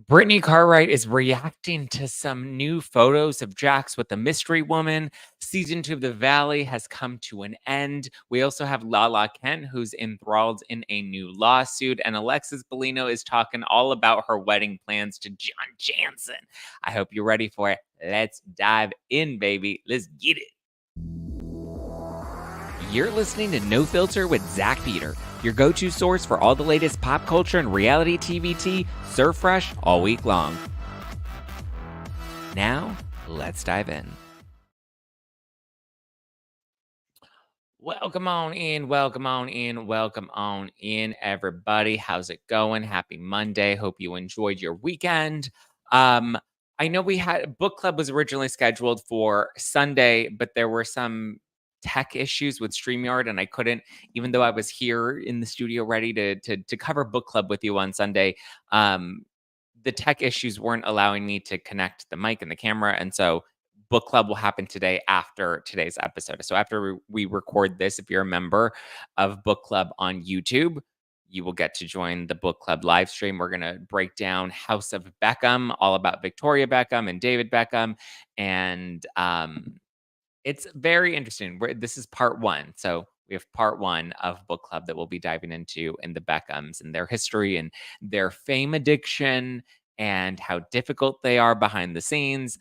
Brittany Cartwright is reacting to some new photos of Jax with the mystery woman. Season 2 of The Valley has come to an end. We also have Lala Kent, who's enthralled in a new lawsuit, and Alexis Bellino is talking all about her wedding plans to John Jansen. I hope you're ready for it. Let's dive in, baby. Let's get it. You're listening to No Filter with Zack Pack, your go-to source for all the latest pop culture and reality TV tea, served fresh all week long. Now, let's dive in. Welcome on in, everybody. How's it going? Happy Monday. Hope you enjoyed your weekend. I know we had book club was originally scheduled for Sunday, but there were some tech issues with StreamYard, and I couldn't, even though I was here in the studio ready to cover book club with you on Sunday. The tech issues weren't allowing me to connect the mic and the camera, and so book club will happen today after today's episode. So after we record this, if you're a member of book club on YouTube, you will get to join the book club live stream. We're going to break down House of Beckham, all about Victoria Beckham and David Beckham. And it's very interesting. This is part one. So we have part one of book club that we'll be diving into in the Beckhams and their history and their fame addiction and how difficult they are behind the scenes.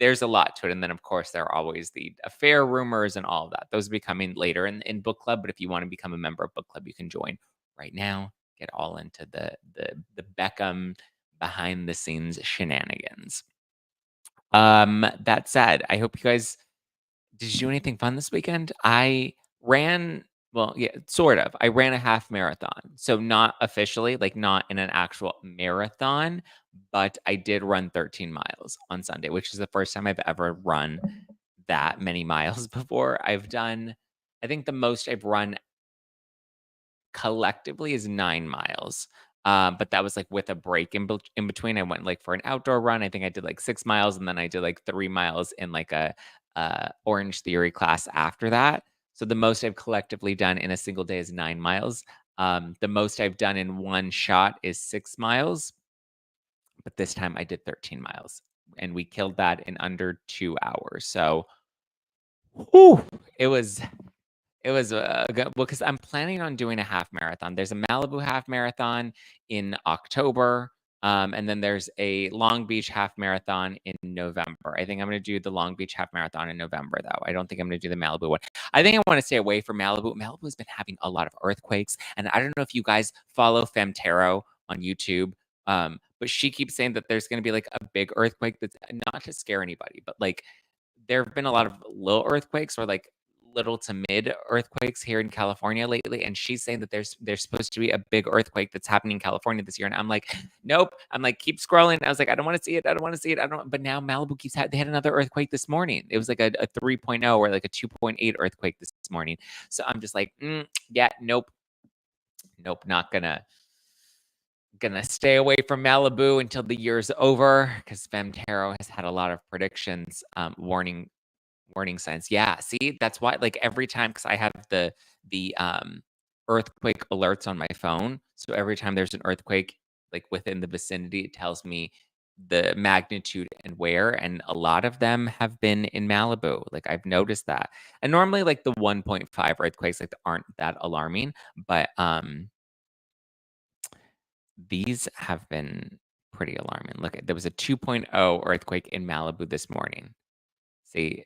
There's a lot to it. And then, of course, there are always the affair rumors and all of that. Those will be coming later in book club. But if you want to become a member of book club, you can join right now. Get all into the Beckham behind the scenes shenanigans. That said, I hope you guys did you do anything fun this weekend? I ran, well, yeah, sort of. I ran a half marathon. So not officially, like not in an actual marathon, but I did run 13 miles on Sunday, which is the first time I've ever run that many miles before. I think the most I've run collectively is 9 miles. But that was like with a break in between. I went like for an outdoor run. I think I did like 6 miles, and then I did like 3 miles in like a Orange Theory class after that. So the most I've collectively done in a single day is 9 miles. The most I've done in one shot is 6 miles. But this time I did 13 miles, and we killed that in under 2 hours. So, whew, it was good because I'm planning on doing a half marathon. There's a Malibu half marathon in October, and then there's a Long Beach half marathon in November. I think I'm going to do the Long Beach half marathon in November, though. I don't think I'm going to do the Malibu one. I think I want to stay away from Malibu. Malibu has been having a lot of earthquakes, and I don't know if you guys follow Femtero on YouTube, but she keeps saying that there's going to be like a big earthquake that's not to scare anybody, but like there have been a lot of little earthquakes or like little to mid earthquakes here in California lately, and she's saying that there's supposed to be a big earthquake that's happening in California this year, and I'm like, nope. I'm like, keep scrolling. I was like, I don't want to see it. I don't want to see it. I don't. But now Malibu they had another earthquake this morning. It was like a 3.0 or like a 2.8 earthquake this morning. So I'm just like, yeah, nope, not gonna stay away from Malibu until the year's over because Femtero has had a lot of predictions, warning signs. Yeah, see, that's why like every time because I have the earthquake alerts on my phone. So every time there's an earthquake like within the vicinity, it tells me the magnitude and where, and a lot of them have been in Malibu. Like I've noticed that. And normally like the 1.5 earthquakes like aren't that alarming, but these have been pretty alarming. Look, there was a 2.0 earthquake in Malibu this morning. See,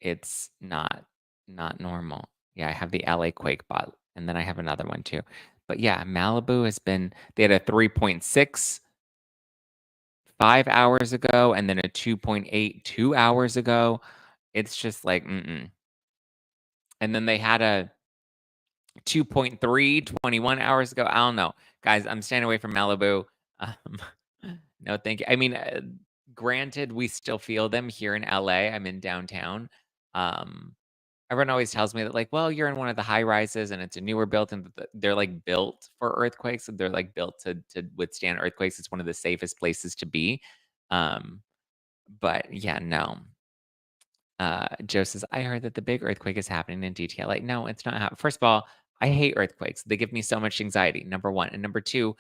it's not normal. Yeah, I have the LA quake bot, and then I have another one too. But yeah, Malibu they had a 3.6 5 hours ago, and then a 2.8 2 hours ago. It's just like, And then they had a 2.3 21 hours ago. I don't know. Guys, I'm staying away from Malibu. No, thank you. I mean, granted, we still feel them here in LA. I'm in downtown. Everyone always tells me that, like, well, you're in one of the high rises and it's a newer built, and they're like built for earthquakes. And they're like built to withstand earthquakes. It's one of the safest places to be. But yeah, no. Joe says, I heard that the big earthquake is happening in DTL. Like, no, it's not happening. First of all, I hate earthquakes. They give me so much anxiety, number one. And number two,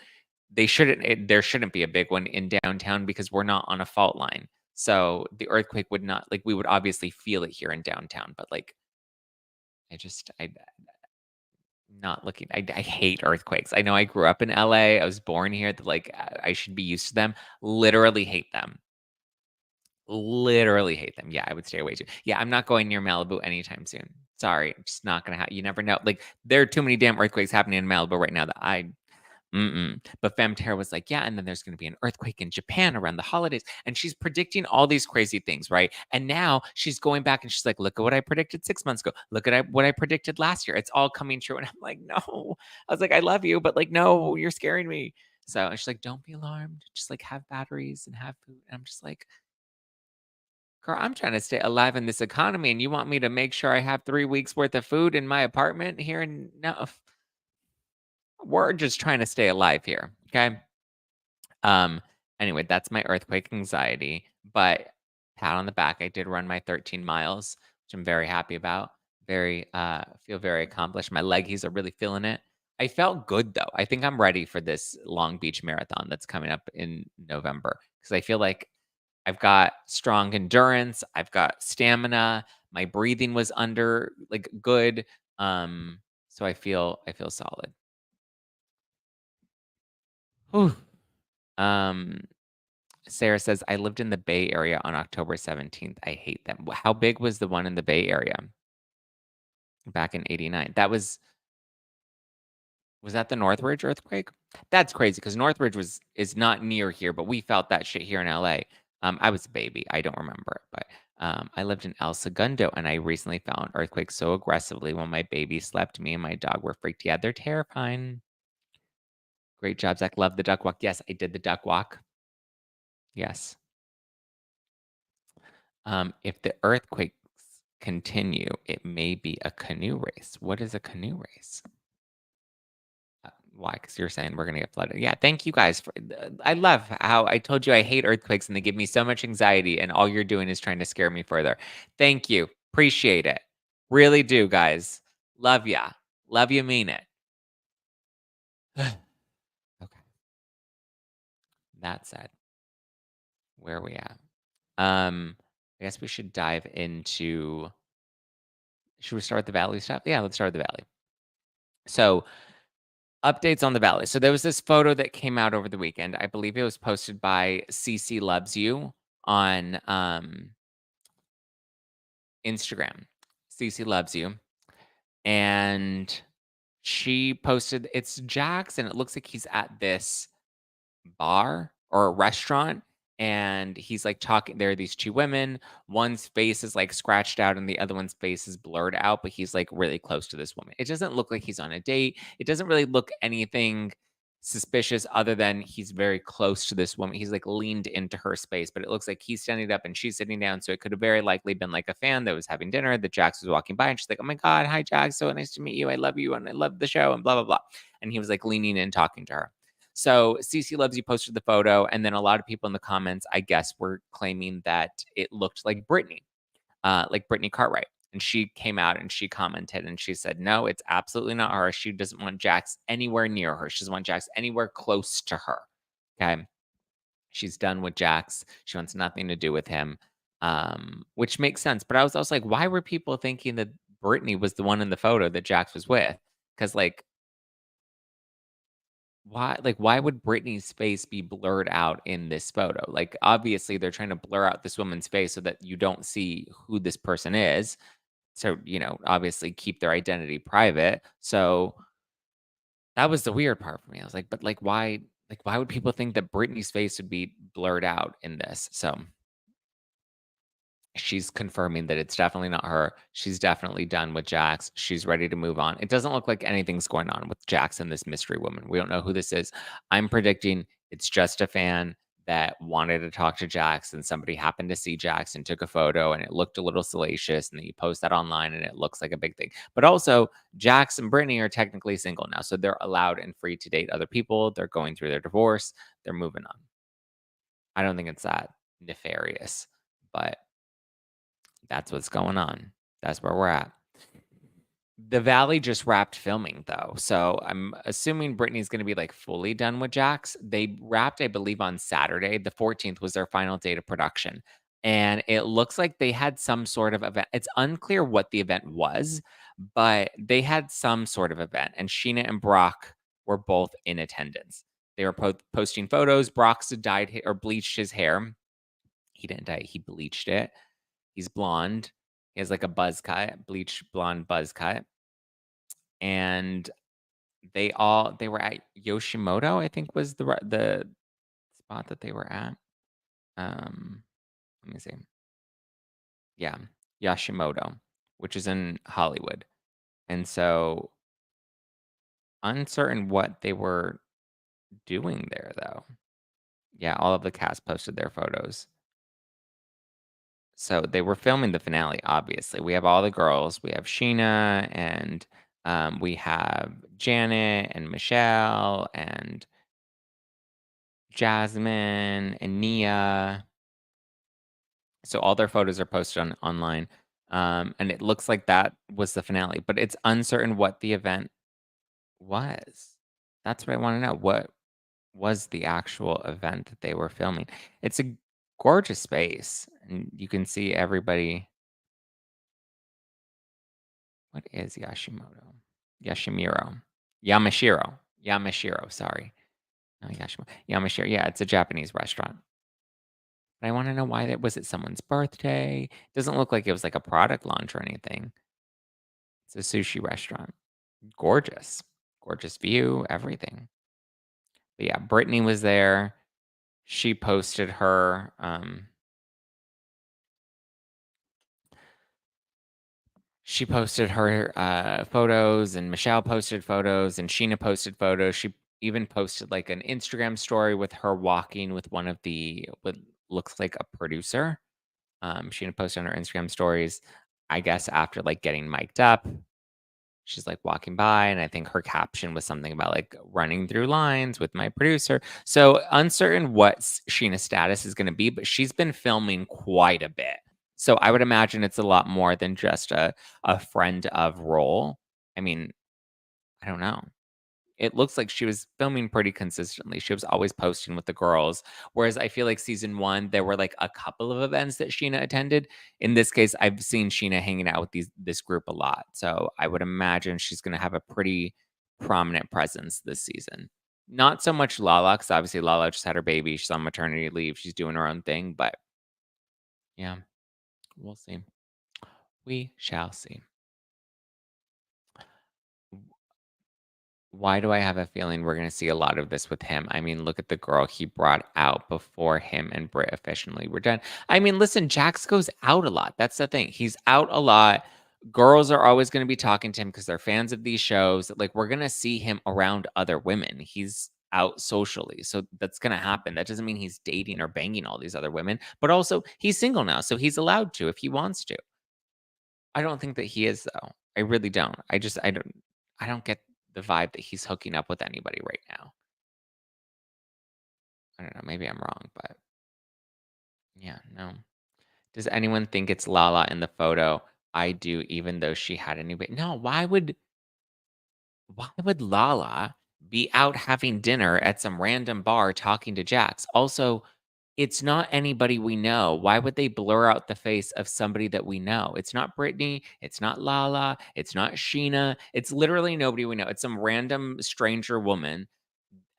there shouldn't be a big one in downtown because we're not on a fault line. So the earthquake would not like we would obviously feel it here in downtown, but like I not looking. I hate earthquakes. I know I grew up in LA. I was born here. That like I should be used to them. Literally hate them. Literally hate them. Yeah, I would stay away too. Yeah, I'm not going near Malibu anytime soon. Sorry, just not gonna happen. You never know. Like there are too many damn earthquakes happening in Malibu right now that I mm-mm. But Femterra was like, yeah, and then there's going to be an earthquake in Japan around the holidays. And she's predicting all these crazy things, right? And now she's going back and she's like, look at what I predicted 6 months ago. Look at what I predicted last year. It's all coming true. And I'm like, no. I was like, I love you, but like, no, you're scaring me. So and she's like, don't be alarmed. Just like have batteries and have food. And I'm just like, girl, I'm trying to stay alive in this economy. And you want me to make sure I have 3 weeks worth of food in my apartment here? And no, we're just trying to stay alive here. Okay. Um, anyway, that's my earthquake anxiety, but pat on the back, I did run my 13 miles, which I'm very happy about. Very feel very accomplished. My leggies are really feeling it. I felt good though. I think I'm ready for this Long Beach marathon that's coming up in November because I feel like I've got strong endurance, I've got stamina, my breathing was under like good. So I feel solid. Whew. Um Sarah says, I lived in the Bay Area on October 17th. I hate them. How big was the one in the Bay Area back in 89? Was that the Northridge earthquake? That's crazy because Northridge is not near here, but we felt that shit here in LA. I was a baby. I don't remember it, but I lived in El Segundo and I recently felt an earthquake so aggressively when my baby slept. Me and my dog were freaked. Yeah, they're terrifying. Great job, Zach. Love the duck walk. Yes, I did the duck walk. Yes. If the earthquakes continue, it may be a canoe race. What is a canoe race? Why? Because you're saying we're gonna get flooded. Yeah, thank you guys for. I love how I told you I hate earthquakes and they give me so much anxiety, and all you're doing is trying to scare me further. Thank you, appreciate it, really do, guys. Love ya, love you, mean it. Okay, that said, where are we at? I guess we should dive into. Should we start with the Valley stuff? Yeah, let's start with the Valley. So, updates on the Valley. So, there was this photo that came out over the weekend. I believe it was posted by CC Loves You on Instagram. CC Loves You. And she posted it's Jax, and it looks like he's at this bar or a restaurant and he's like talking there are these two women, one's face is like scratched out and the other one's face is blurred out, but he's like really close to this woman. It doesn't look like he's on a date. It doesn't really look anything suspicious other than he's very close to this woman. He's like leaned into her space, but it looks like he's standing up and she's sitting down, so it could have very likely been like a fan that was having dinner that Jax was walking by and she's like, oh my god, hi Jax, so nice to meet you, I love you and I love the show and blah blah blah, and he was like leaning in talking to her. So CC Loves You posted the photo, and then a lot of people in the comments, I guess, were claiming that it looked like Brittany Cartwright. And she came out and she commented and she said, no, it's absolutely not her. She doesn't want Jax anywhere near her. She doesn't want Jax anywhere close to her. Okay. She's done with Jax. She wants nothing to do with him, which makes sense. But I was also like, why were people thinking that Brittany was the one in the photo that Jax was with? Because, like, why would Britney's face be blurred out in this photo? Like, obviously, they're trying to blur out this woman's face so that you don't see who this person is. So, obviously keep their identity private. So that was the weird part for me. I was like, but why would people think that Britney's face would be blurred out in this? So she's confirming that it's definitely not her. She's definitely done with Jax. She's ready to move on. It doesn't look like anything's going on with Jax and this mystery woman. We don't know who this is. I'm predicting it's just a fan that wanted to talk to Jax, and somebody happened to see Jax and took a photo and it looked a little salacious, and then you post that online and it looks like a big thing. But also, Jax and Brittany are technically single now, so they're allowed and free to date other people. They're going through their divorce. They're moving on. I don't think it's that nefarious, but that's what's going on. That's where we're at. The Valley just wrapped filming though, so I'm assuming Brittany's gonna be, like, fully done with Jax. They wrapped, I believe, on Saturday. The 14th was their final date of production, and it looks like they had some sort of event. It's unclear what the event was, but they had some sort of event, and Sheena and Brock were both in attendance. They were posting photos. Brock's dyed or bleached his hair. He didn't dye it, he bleached it. He's blonde. He has, like, a buzz cut, bleached blonde buzz cut, and they were at Yoshimoto, I think was the spot that they were at. Um, Let me see. Yeah, Yashimoto, which is in Hollywood. And so uncertain what they were doing there though. Yeah, all of the cast posted their photos. So they were filming the finale, obviously. We have all the girls. We have Sheena and we have Janet and Michelle and Jasmine and Nia. So all their photos are posted online, and it looks like that was the finale, but it's uncertain what the event was. That's what I wanna know. What was the actual event that they were filming? It's a gorgeous space, and you can see everybody. What is Yashimoto? Yashimiro. Yamashiro. Yamashiro, sorry. No, Yamashiro, yeah, it's a Japanese restaurant. But I wanna know why that was it someone's birthday? Doesn't look like it was, like, a product launch or anything. It's a sushi restaurant. Gorgeous. Gorgeous view, everything. But yeah, Brittany was there. She posted her photos, and Michelle posted photos, and Sheena posted photos. She even posted, like, an Instagram story with her walking with one of the what looks like a producer. Sheena posted on her Instagram stories, I guess, after, like, getting mic'd up. She's, like, walking by, and I think her caption was something about, like, running through lines with my producer. So, uncertain what Sheena's status is gonna be, but she's been filming quite a bit. So, I would imagine it's a lot more than just a friend of role. I mean, I don't know. It looks like she was filming pretty consistently. She was always posting with the girls. Whereas I feel like season 1, there were, like, a couple of events that Sheena attended. In this case, I've seen Sheena hanging out with this group a lot. So I would imagine she's gonna have a pretty prominent presence this season. Not so much Lala, because obviously Lala just had her baby. She's on maternity leave. She's doing her own thing. But yeah, we'll see. We shall see. Why do I have a feeling we're gonna see a lot of this with him? I mean, look at the girl he brought out before him and Britt officially were done. I mean, listen, Jax goes out a lot. That's the thing. He's out a lot. Girls are always gonna be talking to him because they're fans of these shows. Like, we're gonna see him around other women. He's out socially. So that's gonna happen. That doesn't mean he's dating or banging all these other women, but also he's single now, so he's allowed to if he wants to. I don't think that he is though. I really don't. I don't get the vibe that he's hooking up with anybody right now. I don't know, maybe I'm wrong, but yeah, no. Does anyone think it's Lala in the photo? I do, even though she had anybody. No, why would Lala be out having dinner at some random bar talking to Jax? Also, it's not anybody we know. Why would they blur out the face of somebody that we know? It's not Brittany. It's not Lala. It's not Sheena. It's literally nobody we know. It's some random stranger woman,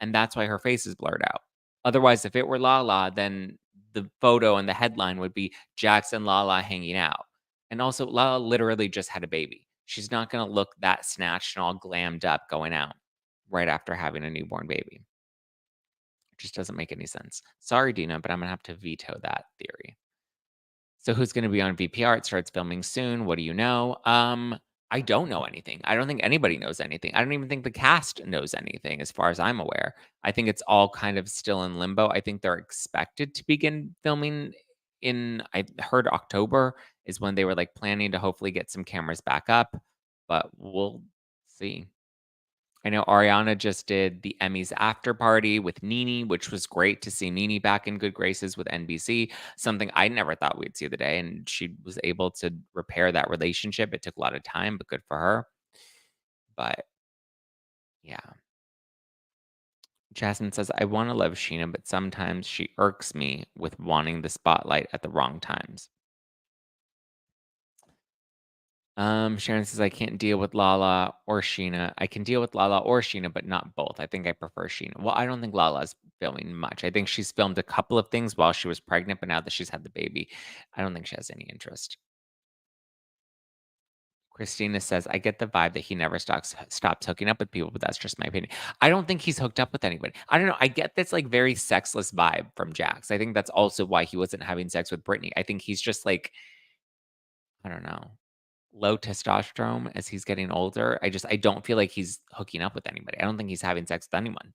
and that's why her face is blurred out. Otherwise, if it were Lala, then the photo and the headline would be Jax and Lala hanging out. And also, Lala literally just had a baby. She's not going to look that snatched and all glammed up going out right after having a newborn baby. It just doesn't make any sense. Sorry, Dina, but I'm going to have to veto that theory. So who's gonna be on VPR? It starts filming soon. What do you know? I don't know anything. I don't think anybody knows anything. I don't even think the cast knows anything as far as I'm aware. I think it's all kind of still in limbo. I think they're expected to begin filming I heard October is when they were like planning to hopefully get some cameras back up, but we'll see. I know Ariana just did the Emmys after party with Nene, which was great to see Nene back in good graces with NBC, something I never thought we'd see the day. And she was able to repair that relationship. It took a lot of time, but good for her. But yeah. Jasmine says, I want to love Sheena, but sometimes she irks me with wanting the spotlight at the wrong times. Sharon says, I can't deal with Lala or Sheena. I can deal with Lala or Sheena, but not both. I think I prefer Sheena. Well, I don't think Lala's filming much. I think she's filmed a couple of things while she was pregnant, but now that she's had the baby, I don't think she has any interest. Christina says, I get the vibe that he never stops hooking up with people, but that's just my opinion. I don't think he's hooked up with anybody. I don't know. I get this like very sexless vibe from Jax. I think that's also why he wasn't having sex with Brittany. I think he's just like, I don't know, low testosterone as he's getting older. I don't feel like he's hooking up with anybody. I don't think he's having sex with anyone.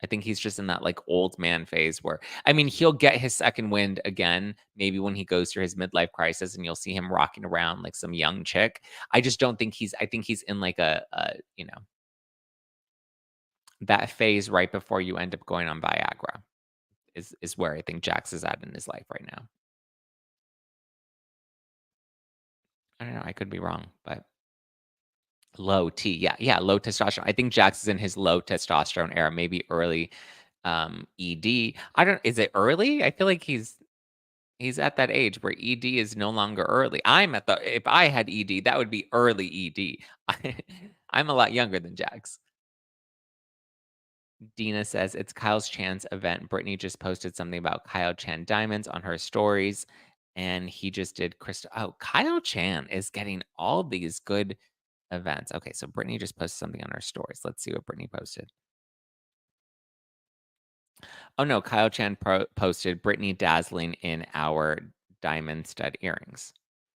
I think he's just in that like old man phase where I mean, he'll get his second wind again, maybe when he goes through his midlife crisis and you'll see him rocking around like some young chick. I just don't think I think he's in like that phase right before you end up going on Viagra is where I think Jax is at in his life right now. I don't know. I could be wrong, but low T. Yeah, yeah, low testosterone. I think Jax is in his low testosterone era, maybe early ED. I don't is it early? I feel like he's at that age where ED is no longer early. I'm at the if I had ED, that would be early ED. I'm a lot younger than Jax. Dina says it's Kyle Chan's event. Brittany just posted something about Kyle Chan diamonds on her stories, and he just did Crystal. Oh, Kyle Chan is getting all these good events. Okay, so Brittany just posted something on her stories. Let's see what Brittany posted. Oh no, Kyle Chan posted Brittany dazzling in our diamond stud earrings.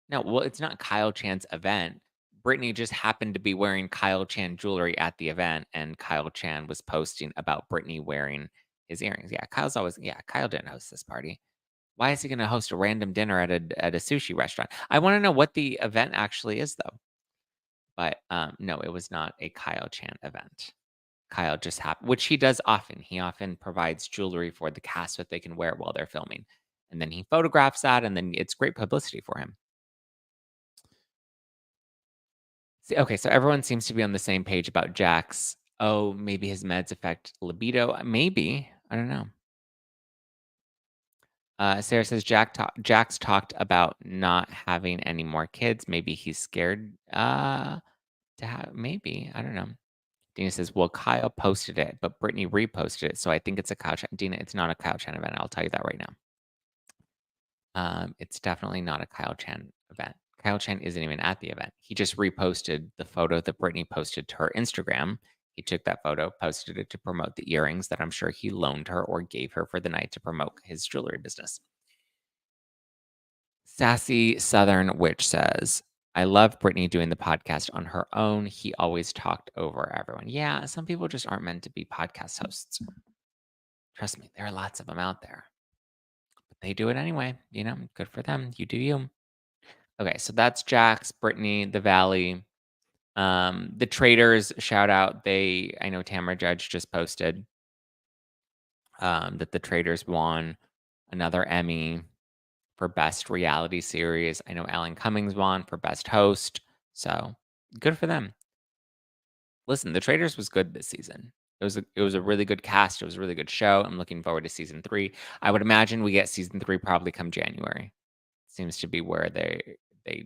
No, well, it's not Kyle Chan's event. Brittany just happened to be wearing Kyle Chan jewelry at the event, and Kyle Chan was posting about Brittany wearing his earrings. Yeah, Kyle didn't host this party. Why is he going to host a random dinner at a sushi restaurant? I want to know what the event actually is, though. But no, it was not a Kyle Chan event. Kyle just happened, which he does often. He often provides jewelry for the cast that they can wear while they're filming, and then he photographs that, and then it's great publicity for him. See, okay, so everyone seems to be on the same page about Jax. Oh, maybe his meds affect libido. Maybe. I don't know. Sarah says Jax talked about not having any more kids. Maybe he's scared to have. Maybe. I don't know. Dina says, well, Kyle posted it, but Brittany reposted it. So I think it's a Kyle Chan. Dina, it's not a Kyle Chan event. I'll tell you that right now. It's definitely not a Kyle Chan event. Kyle Chan isn't even at the event. He just reposted the photo that Brittany posted to her Instagram. He took that photo, posted it to promote the earrings that I'm sure he loaned her or gave her for the night to promote his jewelry business. Sassy Southern Witch says, I love Brittany doing the podcast on her own. He always talked over everyone. Yeah, some people just aren't meant to be podcast hosts. Trust me, there are lots of them out there. But they do it anyway. Good for them. You do you. Okay, so that's Jax, Brittany, The Valley. The Traders, shout out. I know Tamara Judge just posted that the Traders won another Emmy for Best Reality Series. I know Alan Cummings won for Best Host. So good for them. Listen, The Traders was good this season. It was a really good cast. It was a really good show. I'm looking forward to season 3. I would imagine we get season 3 probably come January. Seems to be where they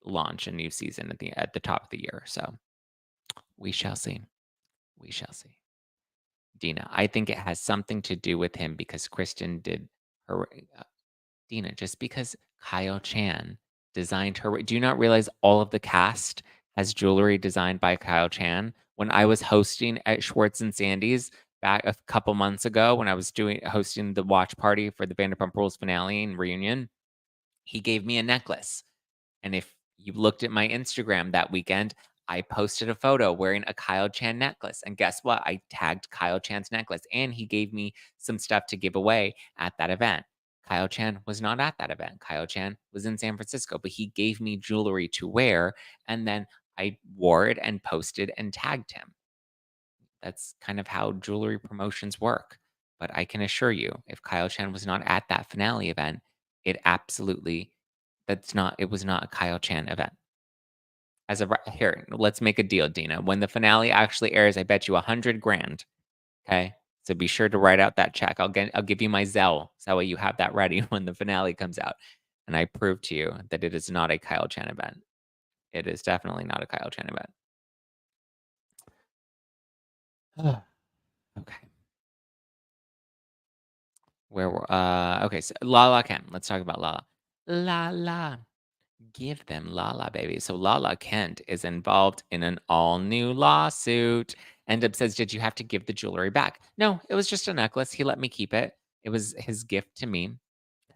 launch a new season at the top of the year. So we shall see. We shall see. Dina, I think it has something to do with him because Kristen did her. Dina, just because Kyle Chan designed her. Do you not realize all of the cast has jewelry designed by Kyle Chan? When I was hosting at Schwartz and Sandy's back a couple months ago, when I was hosting the watch party for the Vanderpump Rules finale and reunion, he gave me a necklace. And if you looked at my Instagram that weekend, I posted a photo wearing a Kyle Chan necklace. And guess what? I tagged Kyle Chan's necklace and he gave me some stuff to give away at that event. Kyle Chan was not at that event. Kyle Chan was in San Francisco, but he gave me jewelry to wear. And then I wore it and posted and tagged him. That's kind of how jewelry promotions work. But I can assure you, if Kyle Chan was not at that finale event, it was not a Kyle Chan event. As of here, let's make a deal, Dina. When the finale actually airs, I bet you 100 grand. Okay. So be sure to write out that check. I'll give you my Zelle. So that way you have that ready when the finale comes out. And I prove to you that it is not a Kyle Chan event. It is definitely not a Kyle Chan event. Okay. Okay, so Lala Kent. Let's talk about Lala. Lala. Give them Lala, baby. So Lala Kent is involved in an all-new lawsuit. End up says, "Did you have to give the jewelry back?" No, it was just a necklace. He let me keep it. It was his gift to me.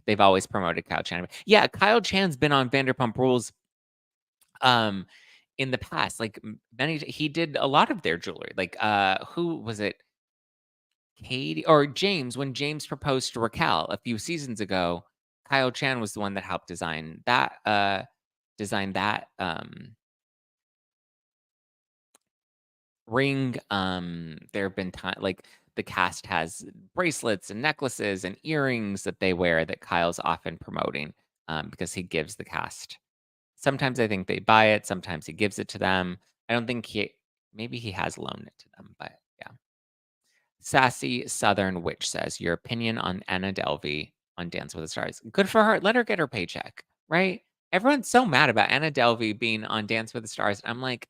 They've always promoted Kyle Chan. Yeah, Kyle Chan's been on Vanderpump Rules um in the past. Like many he did a lot of their jewelry. Like who was it? Katie or James, when James proposed to Raquel a few seasons ago, Kyle Chan was the one that helped design that ring. There have been time like the cast has bracelets and necklaces and earrings that they wear that Kyle's often promoting because he gives the cast. Sometimes I think they buy it, sometimes he gives it to them. I don't think maybe he has loaned it to them, but yeah. Sassy Southern Witch says, "Your opinion on Anna Delvey on Dance with the Stars." Good for her. Let her get her paycheck, right? Everyone's so mad about Anna Delvey being on Dance with the Stars. I'm like,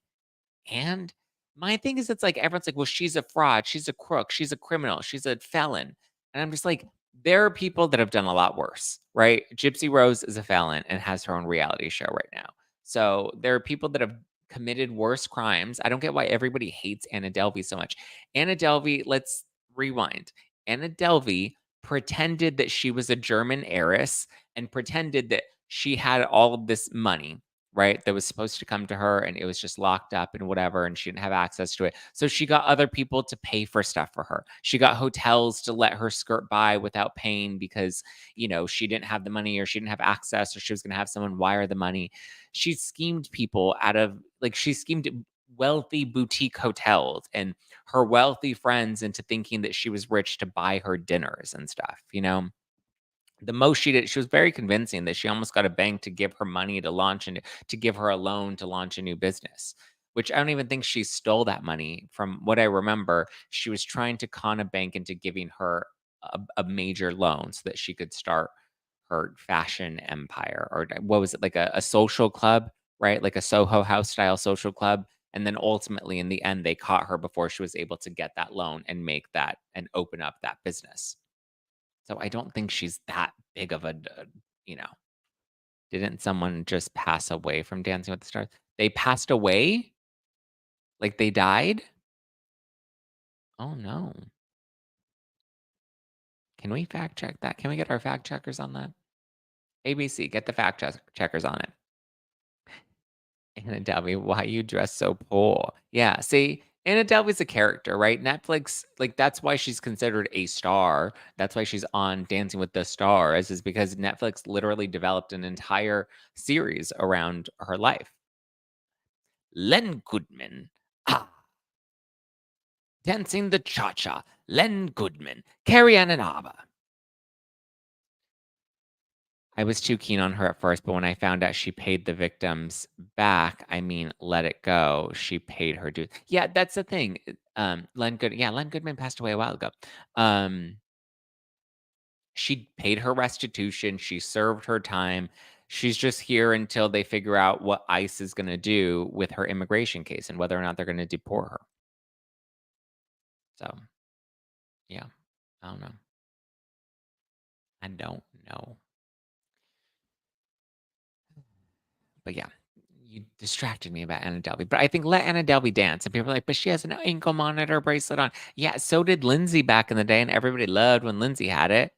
and my thing is, it's like everyone's like, well, she's a fraud, she's a crook, she's a criminal, she's a felon. And I'm just like, there are people that have done a lot worse, right? Gypsy Rose is a felon and has her own reality show right now. So there are people that have committed worse crimes. I don't get why everybody hates Anna Delvey so much. Anna Delvey, let's rewind. Anna Delvey pretended that she was a German heiress and pretended that she had all of this money, right? That was supposed to come to her and it was just locked up and whatever, and she didn't have access to it. So she got other people to pay for stuff for her. She got hotels to let her skirt by without paying because, she didn't have the money or she didn't have access or she was going to have someone wire the money. She schemed people out of she schemed wealthy boutique hotels and her wealthy friends into thinking that she was rich to buy her dinners and stuff. The most she did, she was very convincing that she almost got a bank to give her money to launch and to give her a loan to launch a new business, which I don't even think she stole that money. From what I remember, she was trying to con a bank into giving her a major loan so that she could start her fashion empire. Or what was it, like a social club, right? Like a Soho House style social club. And then ultimately, in the end, they caught her before she was able to get that loan and make that and open up that business. So I don't think she's that big of you know, didn't someone just pass away from Dancing with the Stars? They passed away? Like they died? Oh no. Can we fact check that? Can we get our fact checkers on that? ABC, get the checkers on it. Anna Delvey, why you dress so poor? Yeah, see, Anna Delvey's a character, right? Netflix, like that's why she's considered a star. That's why she's on Dancing with the Stars, is because Netflix literally developed an entire series around her life. Len Goodman. Ah, Dancing the Cha-Cha. Len Goodman. Carrie Ann Inaba. I was too keen on her at first, but when I found out she paid the victims back, I mean, let it go. She paid her due. Yeah, that's the thing. Len Goodman passed away a while ago. Um, she paid her restitution. She served her time. She's just here until they figure out what ICE is going to do with her immigration case and whether or not they're going to deport her. So, yeah, I don't know. I don't know. But yeah, you distracted me about Anna Delvey. But I think let Anna Delvey dance. And people are like, but she has an ankle monitor bracelet on. Yeah, so did Lindsay back in the day, and everybody loved when Lindsay had it.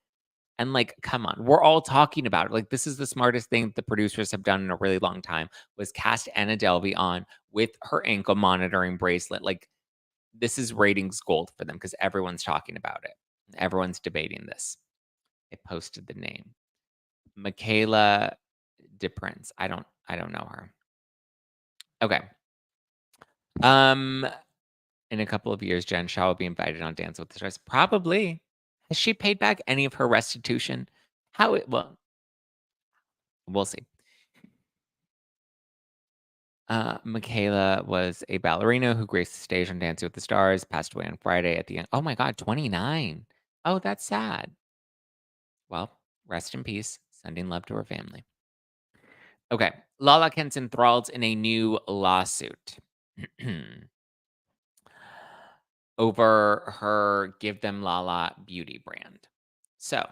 And like, come on, we're all talking about it. Like, this is the smartest thing the producers have done in a really long time was cast Anna Delvey on with her ankle monitoring bracelet. Like, this is ratings gold for them because everyone's talking about it. Everyone's debating this. I posted the name. Michaela DePrince. I don't know her. Okay. Um, in a couple of years, Jen Shaw will be invited on Dance with the Stars. Probably. Has she paid back any of her restitution? Well, we'll see. Michaela was a ballerina who graced the stage on Dancing with the Stars, passed away on Friday at the end. Oh my God, 29. Oh, that's sad. Well, rest in peace. Sending love to her family. Okay. Lala Kent's enthralled in a new lawsuit over her Give Them Lala beauty brand. So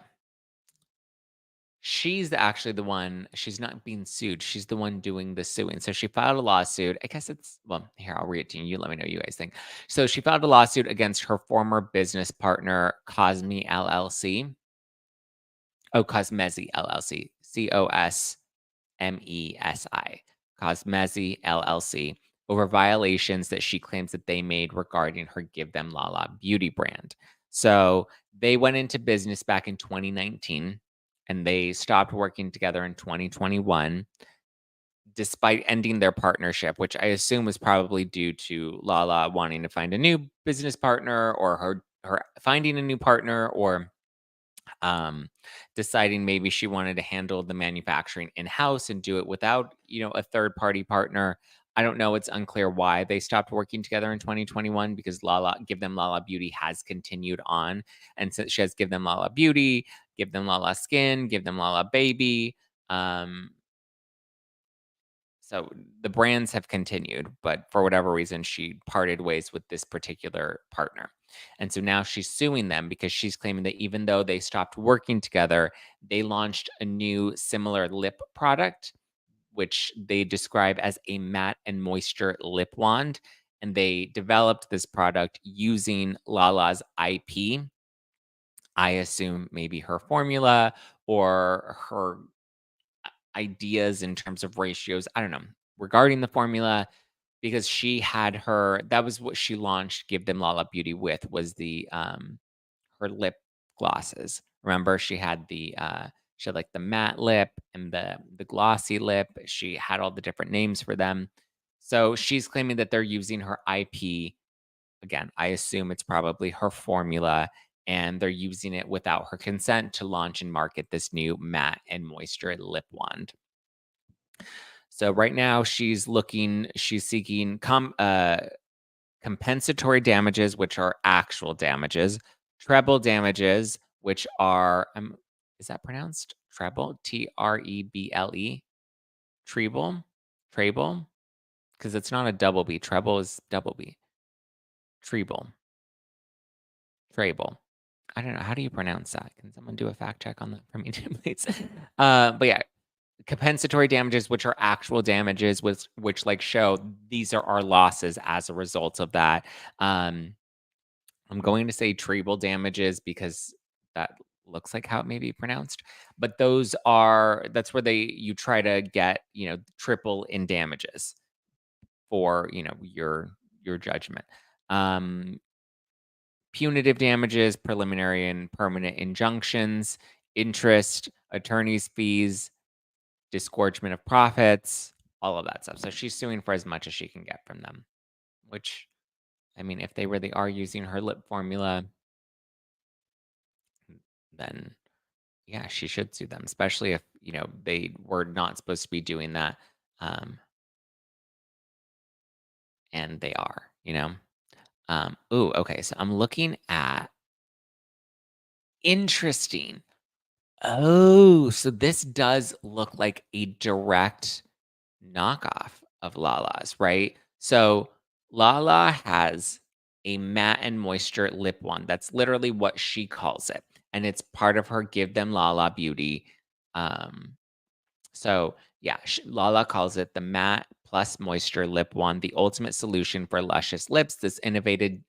actually the one, she's not being sued. She's the one doing the suing. So she filed a lawsuit. I guess well, here, I'll read it to you. You let me know what you guys think. So she filed a lawsuit against her former business partner, Cosme LLC. Oh, Cosmesi LLC. COSMESI. Cosmesi LLC over violations that she claims that they made regarding her Give Them Lala beauty brand. So they went into business back in 2019 and they stopped working together in 2021 despite ending their partnership, which I assume was probably due to Lala wanting to find a new business partner or her finding a new partner or um, deciding maybe she wanted to handle the manufacturing in-house and do it without, a third-party partner. I don't know. It's unclear why they stopped working together in 2021 because Give Them Lala Beauty has continued on. And since she has Give Them Lala Beauty, Give Them Lala Skin, Give Them Lala Baby. So the brands have continued, but for whatever reason, she parted ways with this particular partner. And so now she's suing them because she's claiming that even though they stopped working together, they launched a new similar lip product, which they describe as a matte and moisture lip wand. And they developed this product using Lala's IP. I assume maybe her formula or her ideas in terms of ratios. I don't know regarding the formula because that was what she launched Give Them Lala Beauty with was the her lip glosses. Remember she had like the matte lip and the glossy lip. She had all the different names for them. So she's claiming that they're using her IP. Again, I assume it's probably her formula and they're using it without her consent to launch and market this new matte and moisture lip wand. So right now she's seeking compensatory damages, which are actual damages, treble damages, which are is that pronounced treble? Treble? Treble? Treble? Because it's not a double B. Treble is double B. Treble. Treble. I don't know. How do you pronounce that? Can someone do a fact check on that for me, please? But yeah, compensatory damages, which are actual damages, which like show these are our losses as a result of that. I'm going to say treble damages because that looks like how it may be pronounced. But that's where you try to get, triple in damages for, your judgment. Punitive damages, preliminary and permanent injunctions, interest, attorney's fees, disgorgement of profits, all of that stuff. So she's suing for as much as she can get from them, which, I mean, if they really are using her lip formula, then yeah, she should sue them, especially if, they were not supposed to be doing that. And they are, okay. So I'm looking at interesting. Oh, so this does look like a direct knockoff of Lala's, right? So Lala has a matte and moisture lip wand. That's literally what she calls it. And it's part of her Give Them Lala beauty. So yeah, Lala calls it the matte plus moisture lip wand, the ultimate solution for luscious lips. This innovated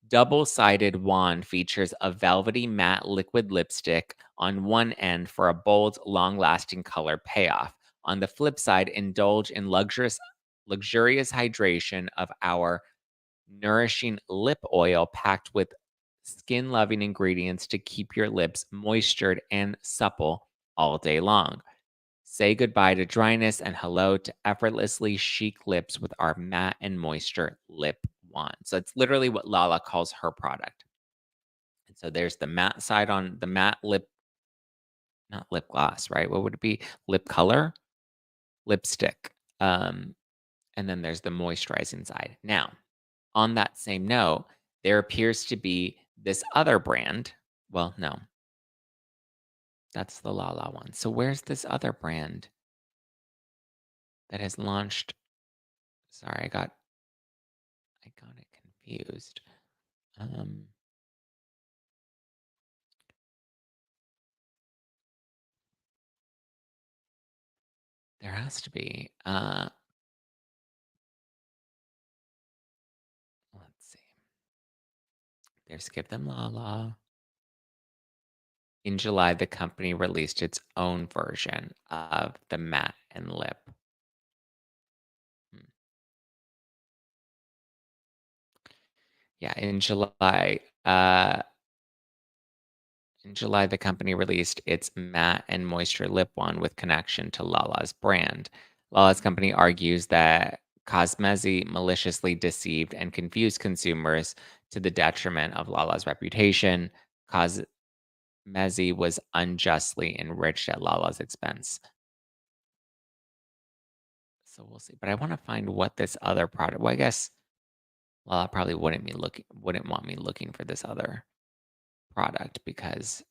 double-sided wand features a velvety matte liquid lipstick on one end for a bold, long-lasting color payoff. On the flip side, indulge in luxurious hydration of our nourishing lip oil packed with skin-loving ingredients to keep your lips moistured and supple all day long. Say goodbye to dryness and hello to effortlessly chic lips with our matte and moisture lip wand. So it's literally what Lala calls her product. And so there's the matte side on the matte lip, not lip gloss, right? What would it be? Lip color, lipstick. and then there's the moisturizing side. Now, on that same note, there appears to be this other brand. Well, no, that's the Lala one. So where's this other brand that has launched? Sorry, I got it confused. Um, there has to be. Let's see. There's Give Them Lala. In July, the company released its own version of the matte and lip. Hmm. Yeah, in July, the company released its matte and moisture lip one with connection to Lala's brand. Lala's company argues that Cosmesi maliciously deceived and confused consumers to the detriment of Lala's reputation. Cosmesi was unjustly enriched at Lala's expense. So we'll see. But I want to find what this other product. Well, I guess Lala probably wouldn't want me looking for this other product because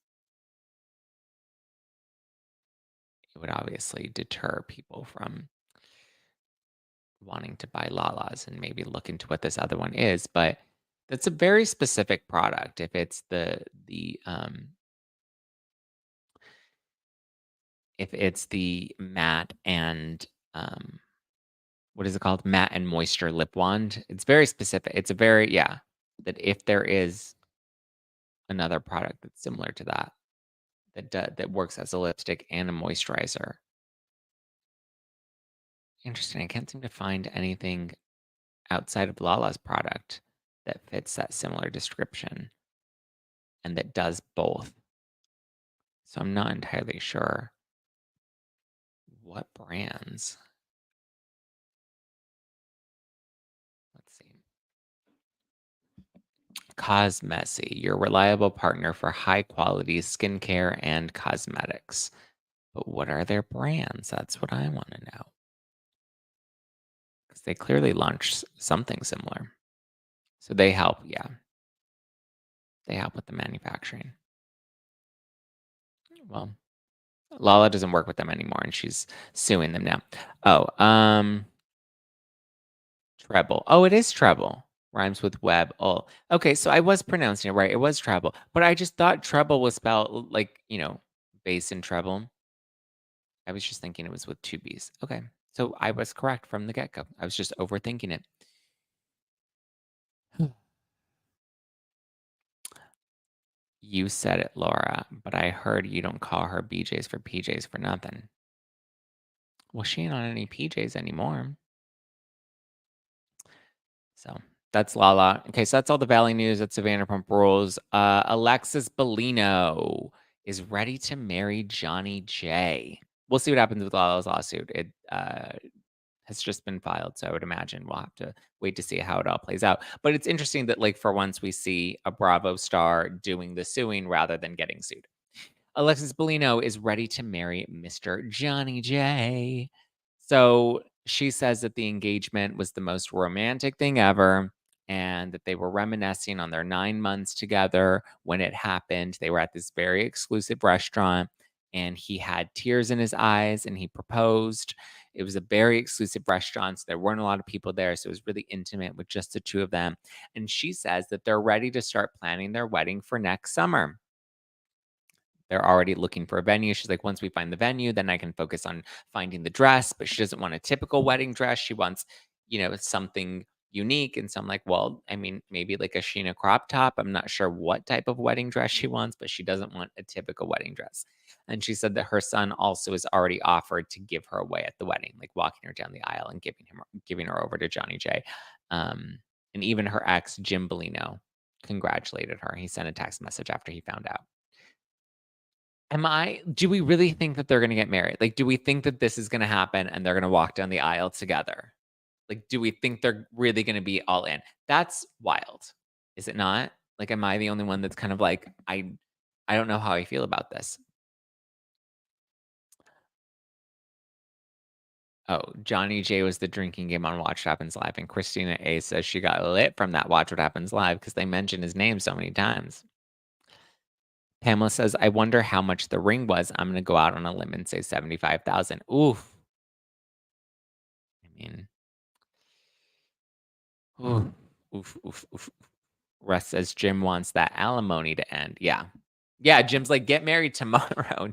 it would obviously deter people from wanting to buy Lala's and maybe look into what this other one is, but that's a very specific product. If it's the matte and what is it called? Matte and moisture lip wand. It's very specific. It's a very yeah, that if there is another product that's similar to that works as a lipstick and a moisturizer. Interesting. I can't seem to find anything outside of Lala's product that fits that similar description and that does both. So I'm not entirely sure what brands. Let's see. Cosmesi, your reliable partner for high quality skincare and cosmetics. But what are their brands? That's what I want to know. Because they clearly launched something similar. So they help, yeah. They help with the manufacturing. Well, Lala doesn't work with them anymore and she's suing them now. Oh, treble. Oh, it is treble. Rhymes with web. Oh, okay. So I was pronouncing it right. It was treble, but I just thought treble was spelled like, bass and treble. I was just thinking it was with two B's. Okay. So I was correct from the get go. I was just overthinking it. You said it, Laura, but I heard you don't call her BJ's for PJs for nothing. Well, she ain't on any PJs anymore. So that's Lala. Okay, so that's all the Valley news. That's the Vanderpump Rules. Alexis Bellino is ready to marry Johnny J. We'll see what happens with Lala's lawsuit. It has just been filed, so I would imagine we'll have to wait to see how it all plays out. But it's interesting that, like, for once we see a Bravo star doing the suing rather than getting sued. Alexis Bellino is ready to marry Mr. Johnny J. So she says that the engagement was the most romantic thing ever and that they were reminiscing on their 9 months together when it happened. They were at this very exclusive restaurant and he had tears in his eyes and he proposed. It was a very exclusive restaurant. So there weren't a lot of people there. So it was really intimate with just the two of them. And she says that they're ready to start planning their wedding for next summer. They're already looking for a venue. She's like, once we find the venue, then I can focus on finding the dress. But she doesn't want a typical wedding dress. She wants, something unique. And so I'm like, well, I mean, maybe like a Sheena crop top. I'm not sure what type of wedding dress she wants, but she doesn't want a typical wedding dress. And she said that her son also has already offered to give her away at the wedding, like walking her down the aisle and giving her over to Johnny J. And even her ex, Jim Bellino, congratulated her. He sent a text message after he found out. Do we really think that they're gonna get married? Like, do we think that this is gonna happen and they're gonna walk down the aisle together? Like, do we think they're really gonna be all in? That's wild. Is it not? Like, am I the only one that's kind of like, I don't know how I feel about this. Oh, Johnny J was the drinking game on Watch What Happens Live, and Christina A says she got lit from that Watch What Happens Live because they mentioned his name so many times. Pamela says, I wonder how much the ring was. I'm going to go out on a limb and say 75,000. Oof. I mean, oof, oof, oof, oof. Russ says Jim wants that alimony to end. Yeah. Yeah, Jim's like, get married tomorrow.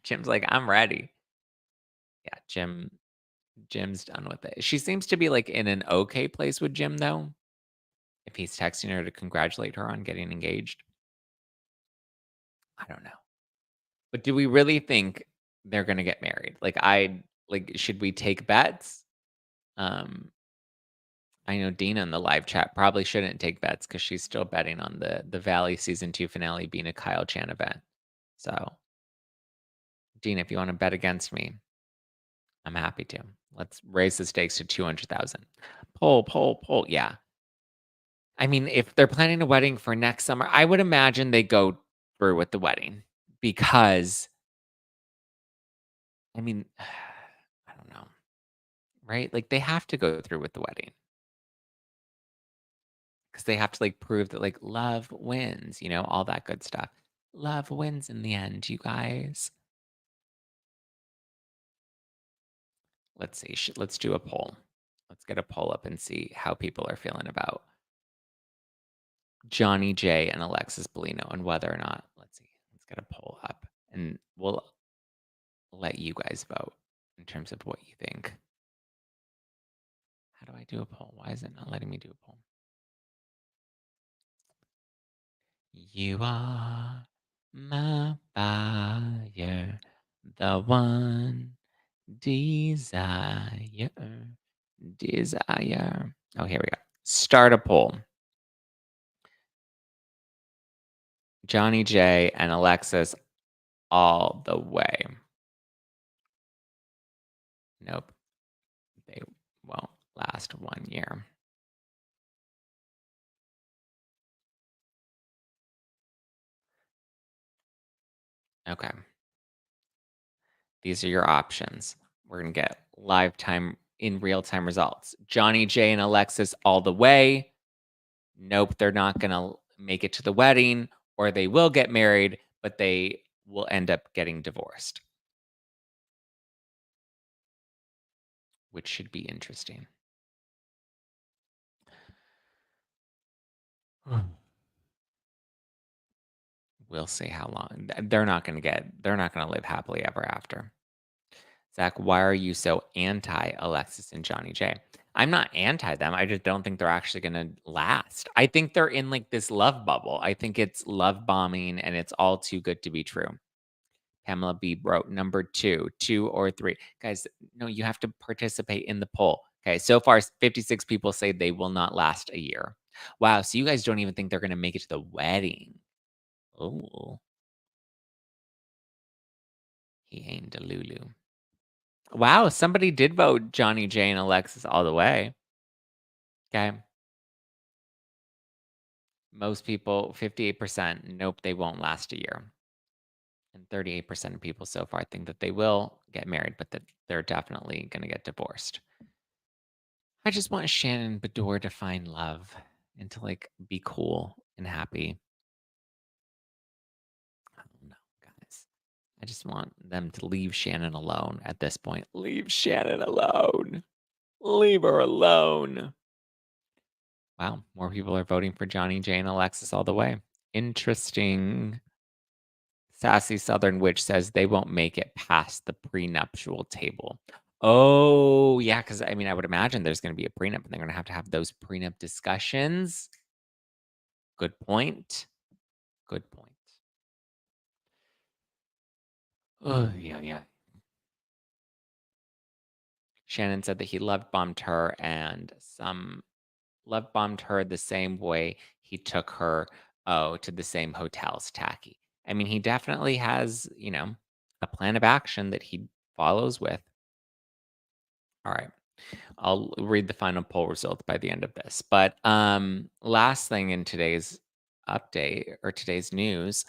Jim's like, I'm ready. Yeah, Jim's done with it. She seems to be like in an okay place with Jim though. If he's texting her to congratulate her on getting engaged. I don't know. But do we really think they're gonna get married? Should we take bets? Um, I know Dina in the live chat probably shouldn't take bets because she's still betting on the Valley season 2 finale being a Kyle Chan event. So, Dina, if you want to bet against me, I'm happy to. Let's raise the stakes to 200,000. Poll. Yeah. I mean, if they're planning a wedding for next summer, I would imagine they go through with the wedding because, I mean, I don't know, right? Like they have to go through with the wedding because they have to like prove that like love wins, all that good stuff. Love wins in the end, you guys. Let's see. Let's do a poll. Let's get a poll up and see how people are feeling about Johnny J and Alexis Bellino and whether or not. Let's see. Let's get a poll up and we'll let you guys vote in terms of what you think. How do I do a poll? Why is it not letting me do a poll? You are my fire, the one desire. Oh, here we go. Start a poll. Johnny J and Alexis all the way. Nope. They won't last 1 year. Okay. These are your options. We're going to get in real time results. Johnny J and Alexis all the way. Nope, they're not going to make it to the wedding, or they will get married, but they will end up getting divorced, which should be interesting. We'll see how long. They're not going to live happily ever after. Zach, why are you so anti Alexis and Johnny J? I'm not anti them. I just don't think they're actually going to last. I think they're in like this love bubble. I think it's love bombing and it's all too good to be true. Pamela B wrote number 2 or 3. Guys, no, you have to participate in the poll. Okay, so far 56 people say they will not last a year. Wow, so you guys don't even think they're going to make it to the wedding. Oh. He ain't a Lulu. Wow, somebody did vote Johnny J and Alexis all the way. Okay. Most people, 58%, nope, they won't last a year. And 38% of people so far think that they will get married, but that they're definitely going to get divorced. I just want Shannon Beador to find love and to like be cool and happy. I don't know, guys. I just want them to leave Shannon alone at this point. Leave Shannon alone. Leave her alone. Wow, more people are voting for Johnny J and Alexis all the way. Interesting. Sassy Southern Witch says they won't make it past the prenuptial table. Oh, yeah, because I mean, I would imagine there's going to be a prenup and they're going to have those prenup discussions. Good point. Good point. Oh, yeah. Shannon said that he love bombed her and some love bombed her the same way he took her to the same hotels. Tacky. I mean, he definitely has, a plan of action that he follows with. All right. I'll read the final poll results by the end of this. But last thing in today's update or today's news,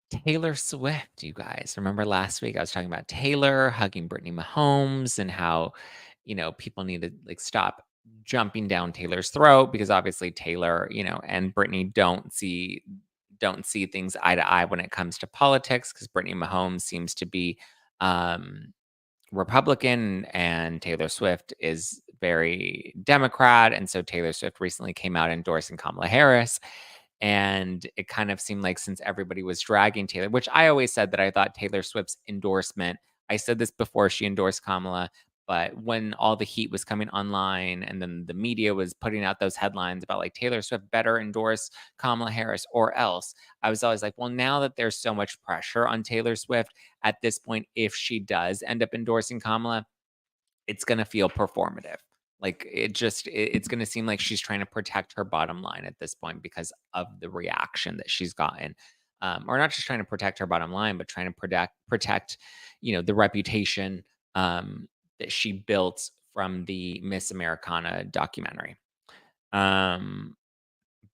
Taylor Swift, you guys. Remember last week I was talking about Taylor hugging Brittany Mahomes and how, people need to like stop jumping down Taylor's throat because obviously Taylor, and Brittany don't see things eye to eye when it comes to politics because Brittany Mahomes seems to be Republican and Taylor Swift is very Democrat. And so Taylor Swift recently came out endorsing Kamala Harris. And it kind of seemed like since everybody was dragging Taylor, which I always said that I thought Taylor Swift's endorsement, I said this before she endorsed Kamala, but when all the heat was coming online and then the media was putting out those headlines about like Taylor Swift better endorse Kamala Harris or else, I was always like, well, now that there's so much pressure on Taylor Swift at this point, if she does end up endorsing Kamala, it's gonna feel performative. Like, it's gonna seem like she's trying to protect her bottom line at this point because of the reaction that she's gotten. Or not just trying to protect her bottom line, but trying to protect, the reputation, that she built from the Miss Americana documentary. Um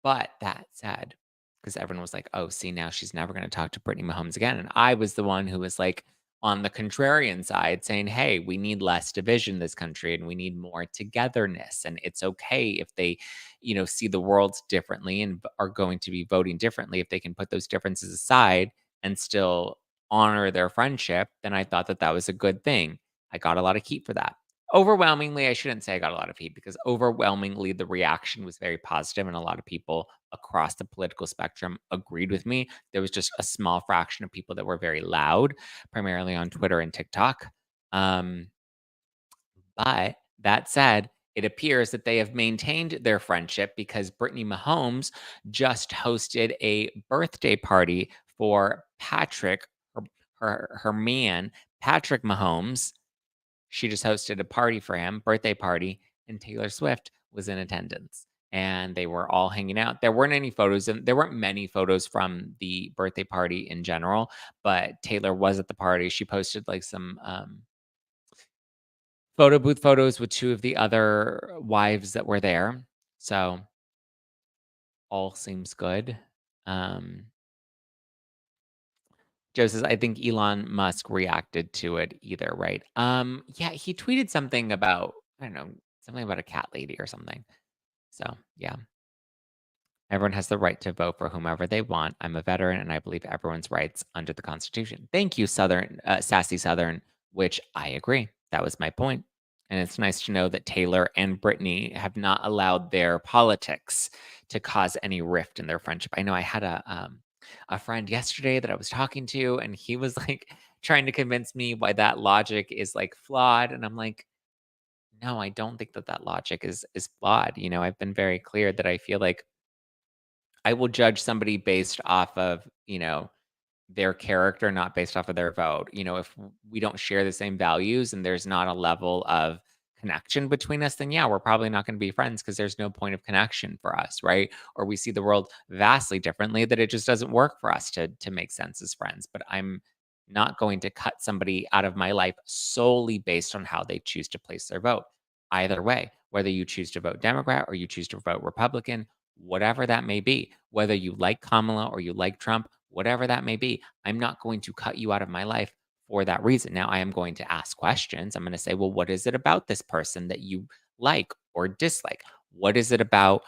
but that said, because everyone was like, "Oh, see, now she's never gonna talk to Brittany Mahomes again." And I was the one who was like on the contrarian side saying, "Hey, we need less division in this country and we need more togetherness. And it's okay if they, see the world differently and are going to be voting differently. If they can put those differences aside and still honor their friendship, then I thought that that was a good thing. I got a lot of heat for that. Overwhelmingly, I shouldn't say I got a lot of heat because overwhelmingly the reaction was very positive and a lot of people across the political spectrum agreed with me. There was just a small fraction of people that were very loud, primarily on Twitter and TikTok. Um, but that said, it appears that they have maintained their friendship because Brittany Mahomes just hosted a birthday party for Patrick, her man, Patrick Mahomes. She just hosted a party for him, birthday party, and Taylor Swift was in attendance. And they were all hanging out. There weren't any photos, and there weren't many photos from the birthday party in general, but Taylor was at the party. She posted like some photo booth photos with two of the other wives that were there. So all seems good. Um, Joe says, I think Elon Musk reacted to it either, right? Yeah, he tweeted something about, I don't know, something about a cat lady or something. So, yeah. Everyone has the right to vote for whomever they want. I'm a veteran and I believe everyone's rights under the Constitution. Thank you, Southern, Sassy Southern, which I agree. That was my point. And it's nice to know that Taylor and Brittany have not allowed their politics to cause any rift in their friendship. I know I had a friend yesterday that I was talking to, and he was like trying to convince me why that logic is like flawed. And I'm like, no, I don't think that that logic is flawed. I've been very clear that I feel like I will judge somebody based off of, their character, not based off of their vote. If we don't share the same values and there's not a level of connection between us, then yeah, we're probably not going to be friends because there's no point of connection for us, right? Or we see the world vastly differently that it just doesn't work for us to make sense as friends. But I'm not going to cut somebody out of my life solely based on how they choose to place their vote. Either way, whether you choose to vote Democrat or you choose to vote Republican, whatever that may be, whether you like Kamala or you like Trump, whatever that may be, I'm not going to cut you out of my life for that reason. Now, I am going to ask questions. I'm going to say, well, what is it about this person that you like or dislike? What is it about,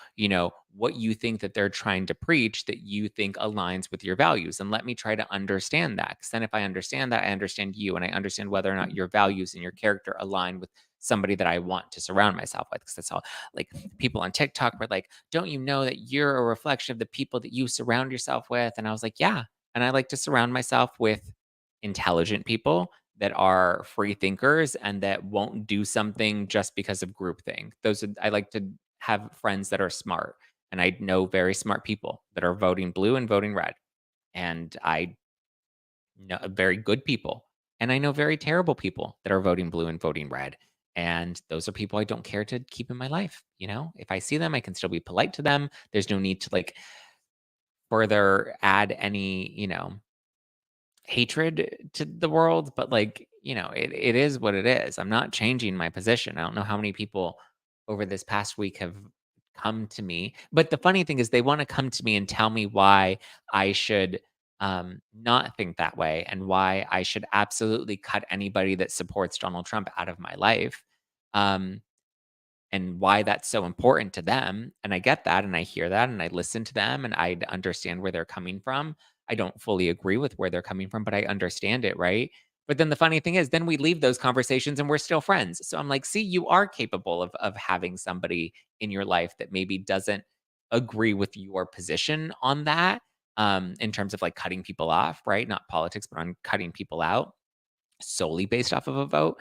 what you think that they're trying to preach that you think aligns with your values? And let me try to understand that. Because then if I understand that, I understand you and I understand whether or not your values and your character align with somebody that I want to surround myself with. Because that's all like people on TikTok were like, don't you know that you're a reflection of the people that you surround yourself with? And I was like, yeah. And I like to surround myself with intelligent people that are free thinkers and that won't do something just because of groupthink. I like to have friends that are smart. And I know very smart people that are voting blue and voting red. And I know very good people. And I know very terrible people that are voting blue and voting red. And those are people I don't care to keep in my life. If I see them, I can still be polite to them. There's no need to like further add any, hatred to the world. But like, it is what it is. I'm not changing my position. I don't know how many people over this past week have come to me. But the funny thing is they want to come to me and tell me why I should not think that way and why I should absolutely cut anybody that supports Donald Trump out of my life. Um, and why that's so important to them. And I get that and I hear that and I listen to them and I understand where they're coming from. I don't fully agree with where they're coming from, but I understand it, right? But then the funny thing is, then we leave those conversations and we're still friends. So I'm like, see, you are capable of having somebody in your life that maybe doesn't agree with your position on that, in terms of like cutting people off, right? Not politics, but on cutting people out solely based off of a vote.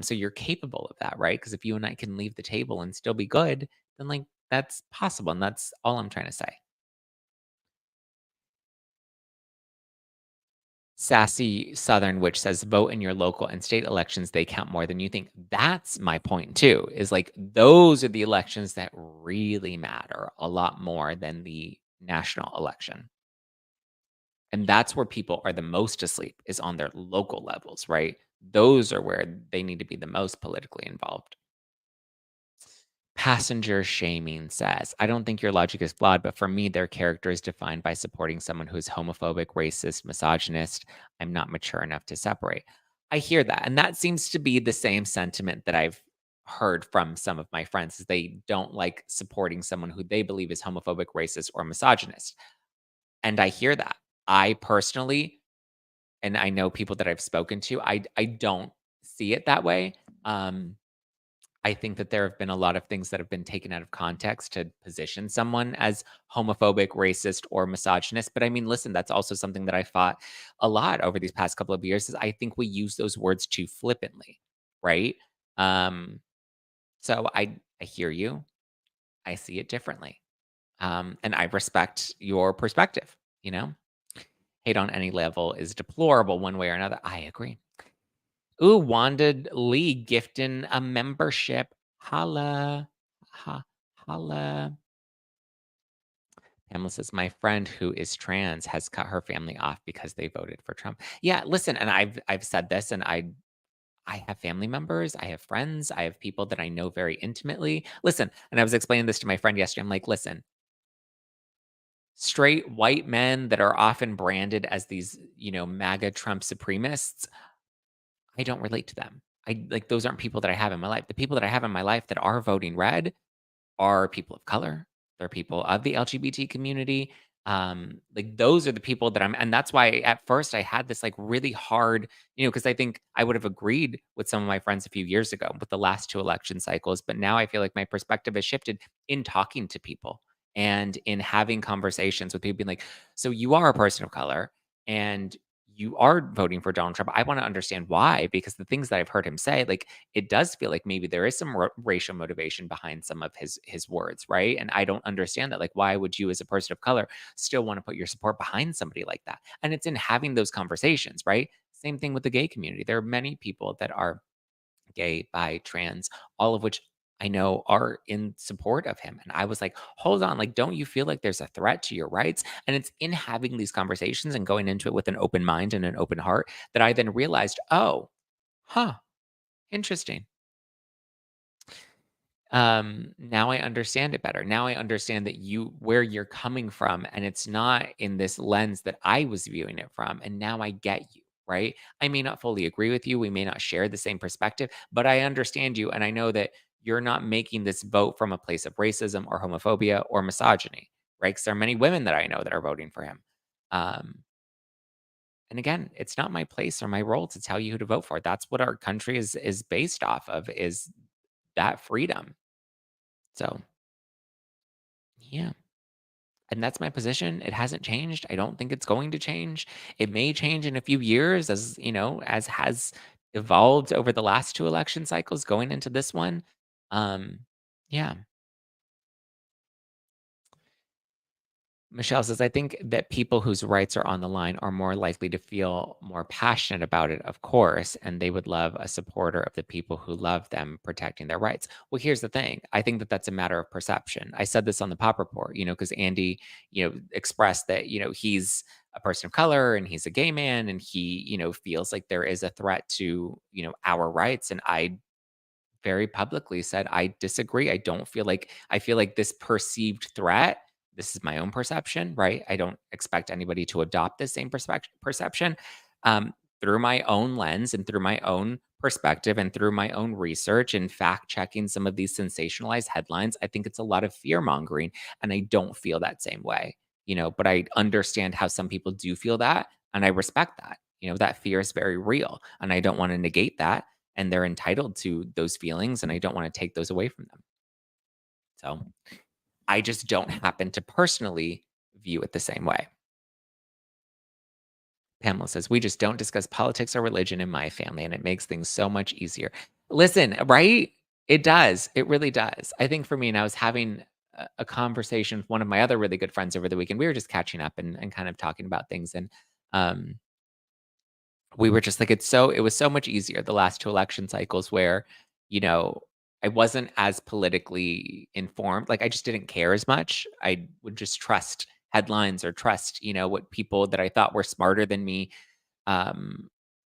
So you're capable of that, right? Because if you and I can leave the table and still be good, then like that's possible. And that's all I'm trying to say. Sassy Southern Witch says vote in your local and state elections, they count more than you think. That's my point too, is like those are the elections that really matter a lot more than the national election. And that's where people are the most asleep is on their local levels, right? Those are where they need to be the most politically involved. Passenger shaming says, I don't think your logic is flawed, but for me, their character is defined by supporting someone who's homophobic, racist, misogynist. I'm not mature enough to separate. I hear that. And that seems to be the same sentiment that I've heard from some of my friends is they don't like supporting someone who they believe is homophobic, racist, or misogynist. And I hear that. I personally, and I know people that I've spoken to, I don't see it that way. Um, I think that there have been a lot of things that have been taken out of context to position someone as homophobic, racist, or misogynist. But I mean, listen, that's also something that I fought a lot over these past couple of years. Is I think we use those words too flippantly, right? Um, so I hear you. I see it differently, and I respect your perspective. You know, hate on any level is deplorable, one way or another. I agree. Ooh, Wanda Lee gifting a membership. Holla. Ha, holla. Pamela says, my friend who is trans has cut her family off because they voted for Trump. Yeah, listen, and I've said this, and I have family members, I have friends, I have people that I know very intimately. Listen, and I was explaining this to my friend yesterday. I'm like, listen, straight white men that are often branded as these, MAGA Trump supremacists, I don't relate to them. I like those aren't people that I have in my life. The people that I have in my life that are voting red are people of color. They're people of the LGBT community. Like those are the people that I'm, and that's why at first I had this like really hard, because I think I would have agreed with some of my friends a few years ago with the last two election cycles, but now I feel like my perspective has shifted in talking to people and in having conversations with people, being like, so you are a person of color and you are voting for Donald Trump. I want to understand why, because the things that I've heard him say, like it does feel like maybe there is some racial motivation behind some of his words, right? And I don't understand that. Like, why would you, as a person of color, still want to put your support behind somebody like that? And it's in having those conversations, right? Same thing with the gay community. There are many people that are gay, bi, trans, all of which I know are in support of him. And I was like, hold on, like, don't you feel like there's a threat to your rights? And it's in having these conversations and going into it with an open mind and an open heart that I then realized, oh, huh, interesting. Now I understand it better. Now I understand that where you're coming from, and it's not in this lens that I was viewing it from. And now I get you, right? I may not fully agree with you. We may not share the same perspective, but I understand you. And I know that you're not making this vote from a place of racism or homophobia or misogyny, right? Because there are many women that I know that are voting for him. Um, and again, it's not my place or my role to tell you who to vote for. That's what our country is based off of, is that freedom. So yeah. And that's my position. It hasn't changed. I don't think it's going to change. It may change in a few years as has evolved over the last two election cycles going into this one. Um, yeah. Michelle says, I think that people whose rights are on the line are more likely to feel more passionate about it, of course, and they would love a supporter of the people who love them protecting their rights. Well, here's the thing. I think that that's a matter of perception. I said this on the Pop Report, because Andy, expressed that, he's a person of color and he's a gay man and he, feels like there is a threat to, our rights. And I very publicly said, I disagree. I feel like this perceived threat this is my own perception, right? I don't expect anybody to adopt the same perception. Through my own lens and through my own perspective and through my own research and fact checking some of these sensationalized headlines, I think it's a lot of fear mongering. And I don't feel that same way, but I understand how some people do feel that. And I respect that. That fear is very real. And I don't want to negate that. And they're entitled to those feelings. And I don't want to take those away from them. So I just don't happen to personally view it the same way. Pamela says, we just don't discuss politics or religion in my family, and it makes things so much easier. Listen, right? It does. It really does. I think for me, and I was having a conversation with one of my other really good friends over the weekend. We were just catching up and kind of talking about things. And um, we were just like, it was so much easier the last two election cycles where, you know, I wasn't as politically informed. Like I just didn't care as much. I would just trust headlines or trust, what people that I thought were smarter than me um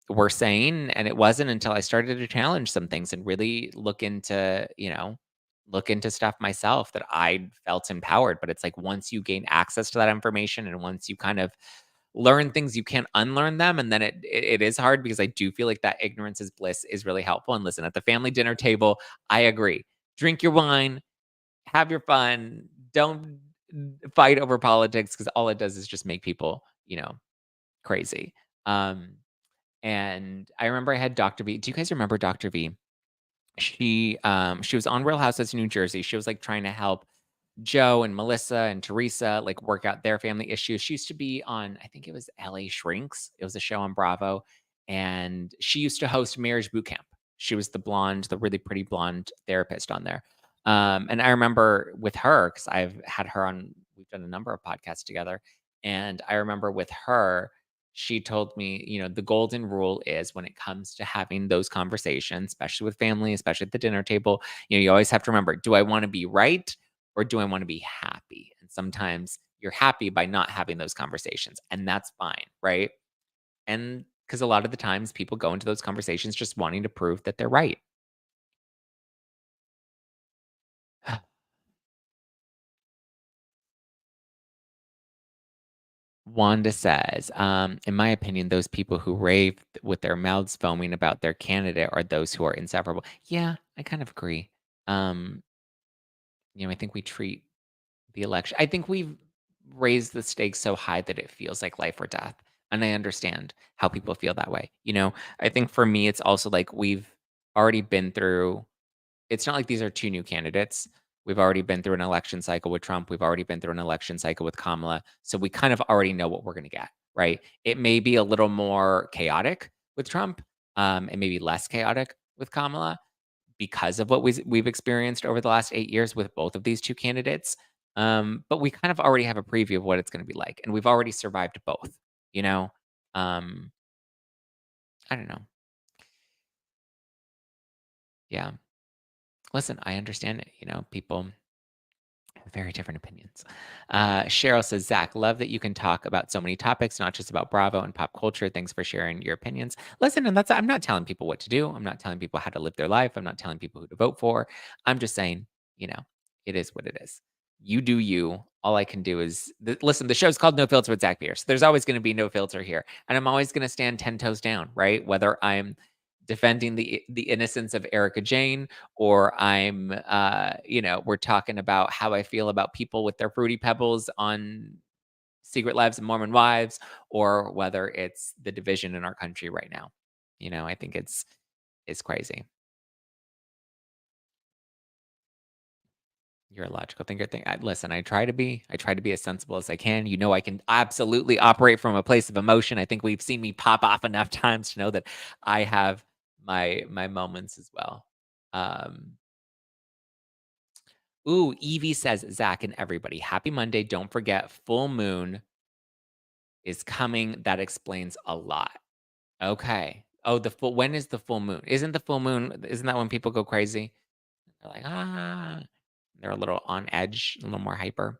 were saying. And it wasn't until I started to challenge some things and really look into stuff myself that I felt empowered. But it's like once you gain access to that information and once you kind of learn things, you can't unlearn them. And then it is hard because I do feel like that ignorance is bliss is really helpful. And listen, at the family dinner table, I agree. Drink your wine, have your fun. Don't fight over politics because all it does is just make people, crazy. Um, and I remember I had Dr. V. Do you guys remember Dr. V? She was on Real Housewives of New Jersey. She was like trying to help Joe and Melissa and Teresa like work out their family issues. She used to be on, I think it was LA Shrinks. It was a show on Bravo. And she used to host Marriage Boot Camp. She was the blonde, the really pretty blonde therapist on there. And I remember with her, because I've had her on, we've done a number of podcasts together. And I remember with her, she told me, the golden rule is when it comes to having those conversations, especially with family, especially at the dinner table, you always have to remember, do I want to be right? Or do I want to be happy? And sometimes you're happy by not having those conversations, and that's fine, right? And because a lot of the times people go into those conversations just wanting to prove that they're right. Wanda says, in my opinion, those people who rave with their mouths foaming about their candidate are those who are insufferable. Yeah, I kind of agree. Um, I think we treat the election. I think we've raised the stakes so high that it feels like life or death. And I understand how people feel that way. I think for me, it's also like we've already been through, it's not like these are two new candidates. We've already been through an election cycle with Trump. We've already been through an election cycle with Kamala. So we kind of already know what we're going to get, right? It may be a little more chaotic with Trump. It may be less chaotic with Kamala because of what we've experienced over the last 8 years with both of these 2 candidates. But we kind of already have a preview of what it's gonna be like, and we've already survived both, you know? Um, I don't know. Yeah. Listen, I understand it, people have very different opinions. Cheryl says, Zach, love that you can talk about so many topics, not just about Bravo and pop culture. Thanks for sharing your opinions. Listen, and I'm not telling people what to do. I'm not telling people how to live their life. I'm not telling people who to vote for. I'm just saying, you know, it is what it is. You do you. All I can do is listen. The show's called No Filter with Zach Pierce. There's always going to be no filter here, and I'm always going to stand 10 toes down, right? Whether I'm defending the innocence of Erica Jane or we're talking about how I feel about people with their fruity pebbles on Secret Lives of Mormon Wives, or whether it's the division in our country right now. I think it's crazy. You're a logical thinker. Listen, I try to be as sensible as I can. I can absolutely operate from a place of emotion. I think we've seen me pop off enough times to know that I have my moments as well. Um, Ooh, Evie says, Zach and everybody, happy Monday. Don't forget, full moon is coming. That explains a lot. Okay. Oh, when is the full moon? Isn't that when people go crazy? They're like, they're a little on edge, a little more hyper.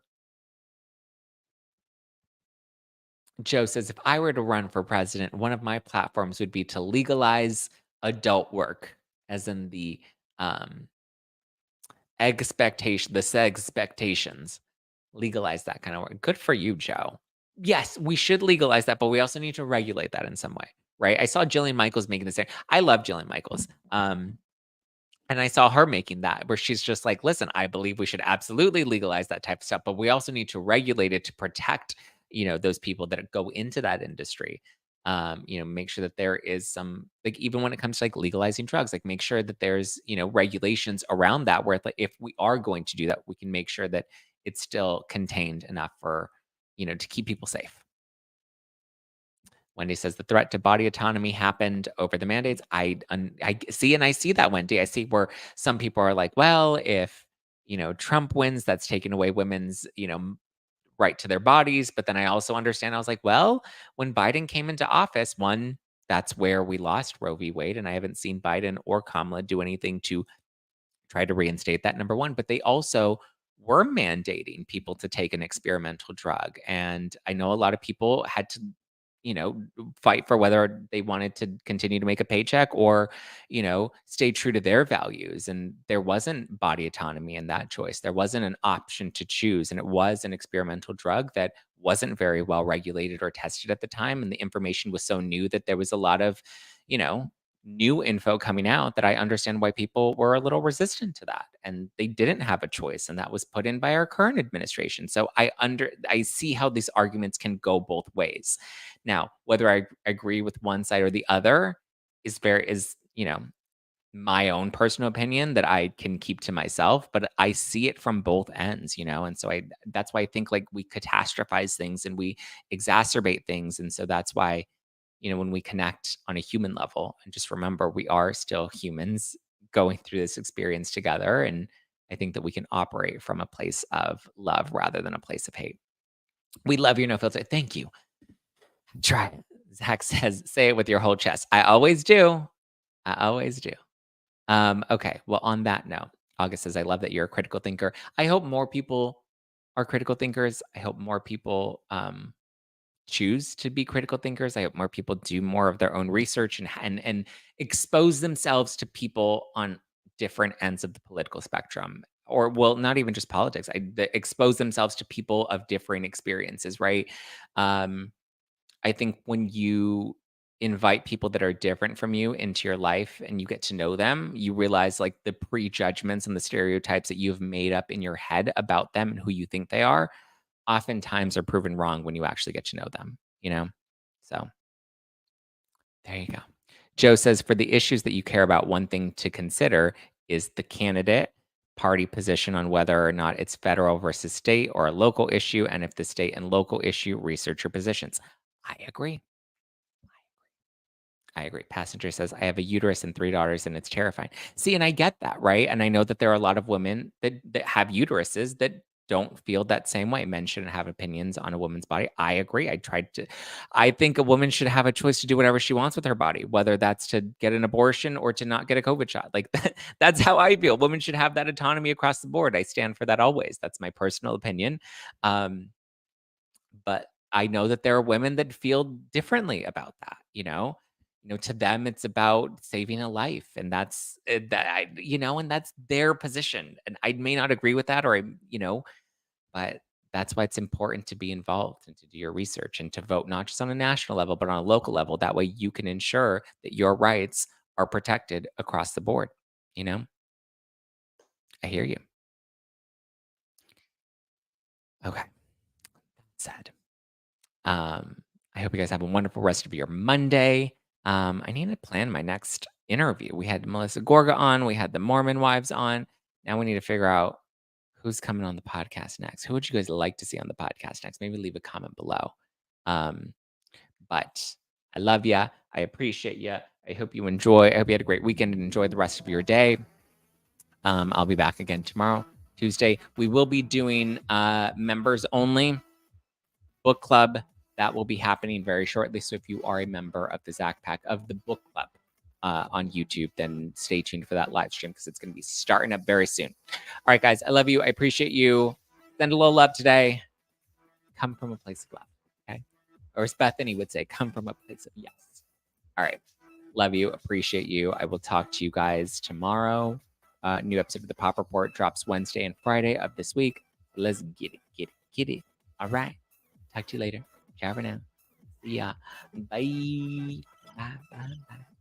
Joe says, if I were to run for president, one of my platforms would be to legalize adult work, as in the expectations, Legalize that kind of work. Good for you, Joe. Yes, we should legalize that, but we also need to regulate that in some way, right? I saw Jillian Michaels making the same. I love Jillian Michaels. And I saw her making that where she's just like, listen, I believe we should absolutely legalize that type of stuff, but we also need to regulate it to protect, those people that go into that industry. Make sure that there is some, like, even when it comes to like legalizing drugs, like make sure that there's, regulations around that where, like, if we are going to do that, we can make sure that it's still contained enough for, to keep people safe. Wendy says the threat to body autonomy happened over the mandates. I see, and I see that, Wendy. I see where some people are like, well, if Trump wins, that's taking away women's right to their bodies. But then I also understand. I was like, well, when Biden came into office, one, that's where we lost Roe v. Wade, and I haven't seen Biden or Kamala do anything to try to reinstate that. Number one, but they also were mandating people to take an experimental drug, and I know a lot of people had to fight for whether they wanted to continue to make a paycheck or, stay true to their values. And there wasn't body autonomy in that choice. There wasn't an option to choose. And it was an experimental drug that wasn't very well regulated or tested at the time. And the information was so new that there was a lot of, you know, new info coming out that I understand why people were a little resistant to that, and they didn't have a choice, and that was put in by our current administration. So I see how these arguments can go both ways. Now, whether I agree with one side or the other is my own personal opinion that I can keep to myself, but I see it from both ends, and so that's why I think like we catastrophize things and we exacerbate things, and so that's why when we connect on a human level and just remember we are still humans going through this experience together. And I think that we can operate from a place of love rather than a place of hate. We love your no filter. Thank you. Try it. Zach says, say it with your whole chest. I always do. I always do. Okay. Well, on that note, August says, I love that you're a critical thinker. I hope more people are critical thinkers. I hope more people, choose to be critical thinkers. I hope more people do more of their own research and expose themselves to people on different ends of the political spectrum, or well, not even just politics. Expose themselves to people of differing experiences, right? I think when you invite people that are different from you into your life and you get to know them, you realize like the prejudgments and the stereotypes that you've made up in your head about them and who you think they are oftentimes are proven wrong when you actually get to know them. So there you go. Joe says, for the issues that you care about, one thing to consider is the candidate party position on whether or not it's federal versus state or a local issue. And if the state and local issue, research your positions. I agree. I agree. Passenger says, I have a uterus and 3 daughters, and it's terrifying. See, and I get that, right? And I know that there are a lot of women that have uteruses that don't feel that same way. Men shouldn't have opinions on a woman's body. I agree. I think a woman should have a choice to do whatever she wants with her body, whether that's to get an abortion or to not get a COVID shot. Like that's how I feel. Women should have that autonomy across the board. I stand for that always. That's my personal opinion. But I know that there are women that feel differently about that. To them, it's about saving a life, and that's and that's their position. And I may not agree with that, but that's why it's important to be involved and to do your research and to vote not just on a national level, but on a local level. That way, you can ensure that your rights are protected across the board. I hear you. Okay, sad. I hope you guys have a wonderful rest of your Monday. I need to plan my next interview. We had Melissa Gorga on, we had the Mormon wives on. Now we need to figure out who's coming on the podcast next. Who would you guys like to see on the podcast next? Maybe leave a comment below. But I love you. I appreciate you. I hope you enjoy. I hope you had a great weekend and enjoy the rest of your day. I'll be back again tomorrow, Tuesday. We will be doing members only book club. That will be happening very shortly. So if you are a member of the Zack Pack of the book club on YouTube, then stay tuned for that live stream because it's going to be starting up very soon. All right, guys, I love you. I appreciate you. Send a little love today. Come from a place of love, okay? Or as Bethany would say, come from a place of yes. All right. Love you. Appreciate you. I will talk to you guys tomorrow. New episode of the Pop Report drops Wednesday and Friday of this week. Let's get it. Get it? All right. Talk to you later. Ciao for now. See ya. Bye. Bye. Bye. Bye.